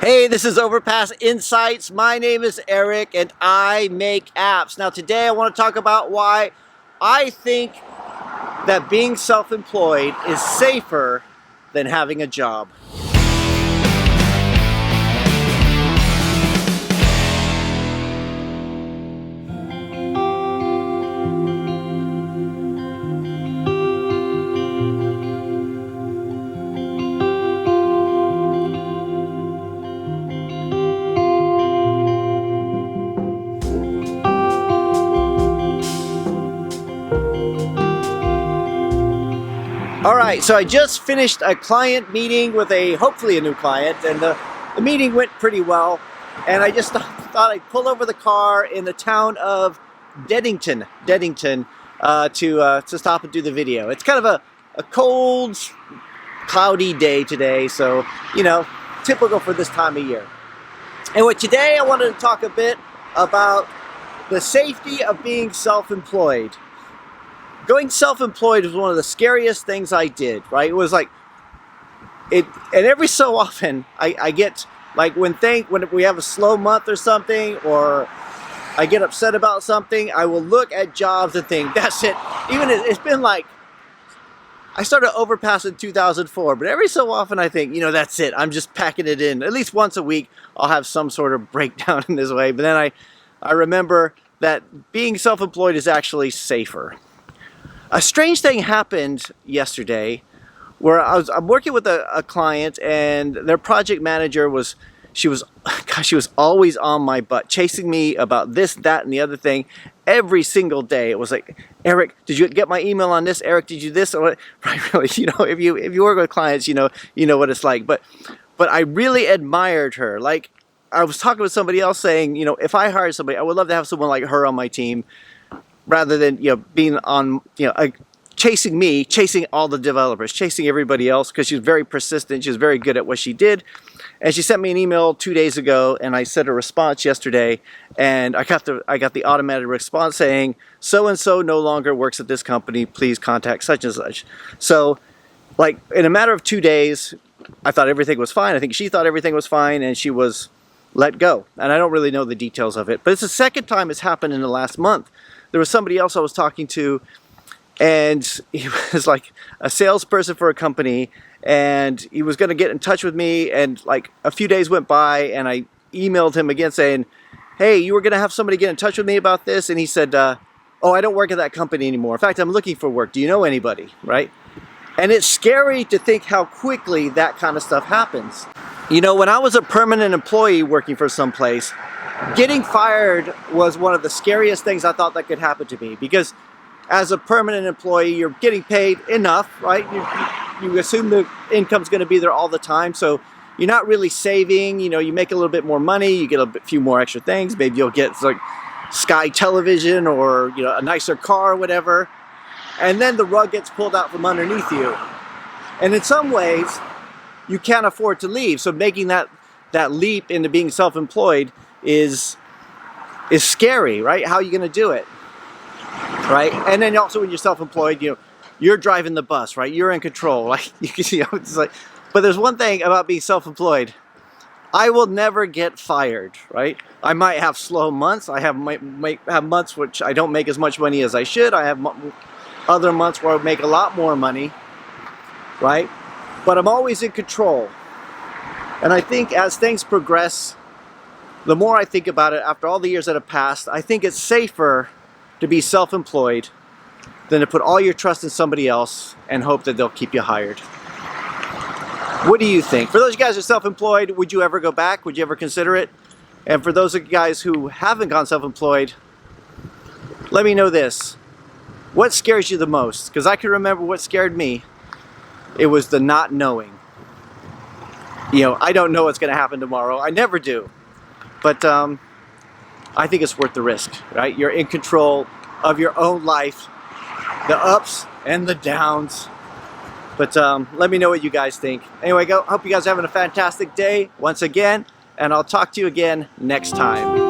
Hey, this is Overpass Insights. My name is Eric and I make apps. Now today I want to talk about why I think that being self-employed is safer than having a job. Alright, so I just finished a client meeting with hopefully a new client, and the meeting went pretty well. And I just thought I'd pull over the car in the town of Deddington, to stop and do the video. It's kind of a cold, cloudy day today, so, you know, typical for this time of year. Anyway, today I wanted to talk a bit about the safety of being self-employed. Going self-employed was one of the scariest things I did, right? It was like, and every so often I get, like when we have a slow month or something, or I get upset about something, I will look at jobs and think, that's it. Even it's been like, I started Overpass in 2004, but every so often I think, you know, that's it. I'm just packing it in. At least once a week, I'll have some sort of breakdown in this way. But then I remember that being self-employed is actually safer. A strange thing happened yesterday where I'm working with a client, and their project manager was always on my butt, chasing me about this, that, and the other thing every single day. It was like, Eric, did you get my email on this? Eric, did you this? Or what? Right, really, you know, if you work with clients, you know what it's like. But I really admired her. Like, I was talking with somebody else saying, you know, if I hired somebody, I would love to have someone like her on my team, rather than, you know, being on, you know, chasing all the developers, chasing everybody else, because she was very persistent. She was very good at what she did. And she sent me an email 2 days ago, and I sent a response yesterday, and I got the automated response saying, so-and-so no longer works at this company, please contact such and such. So, like, in a matter of 2 days, I thought everything was fine. I think she thought everything was fine, and she was let go. And I don't really know the details of it, but it's the second time it's happened in the last month. There was somebody else I was talking to, and he was like a salesperson for a company, and he was going to get in touch with me, and like a few days went by, and I emailed him again saying, hey, you were going to have somebody get in touch with me about this, and he said, oh, I don't work at that company anymore. In fact, I'm looking for work. Do you know anybody? Right? And it's scary to think how quickly that kind of stuff happens. You know, when I was a permanent employee working for some place, getting fired was one of the scariest things I thought that could happen to me, because as a permanent employee, you're getting paid enough, right? You assume the income's going to be there all the time, so you're not really saving. You know, you make a little bit more money, you get a few more extra things. Maybe you'll get like Sky Television, or, you know, a nicer car or whatever, and then the rug gets pulled out from underneath you. And in some ways, you can't afford to leave. So making that leap into being self-employed is scary, right? How are you going to do it, right? And then also when you're self-employed, you know, you're driving the bus, right? You're in control. Like, you know, it's like, but there's one thing about being self-employed: I will never get fired, right? I might have slow months. might have months which I don't make as much money as I should. I have other months where I make a lot more money, right? But I'm always in control. And I think as things progress, the more I think about it, after all the years that have passed, I think it's safer to be self-employed than to put all your trust in somebody else and hope that they'll keep you hired. What do you think? For those of you guys who are self-employed, would you ever go back? Would you ever consider it? And for those of you guys who haven't gone self-employed, let me know this. What scares you the most? Because I can remember what scared me. It was the not knowing. You know, I don't know what's going to happen tomorrow. I never do. But I think it's worth the risk, right? You're in control of your own life, the ups and the downs. But let me know what you guys think. Anyway, hope you guys are having a fantastic day once again, and I'll talk to you again next time.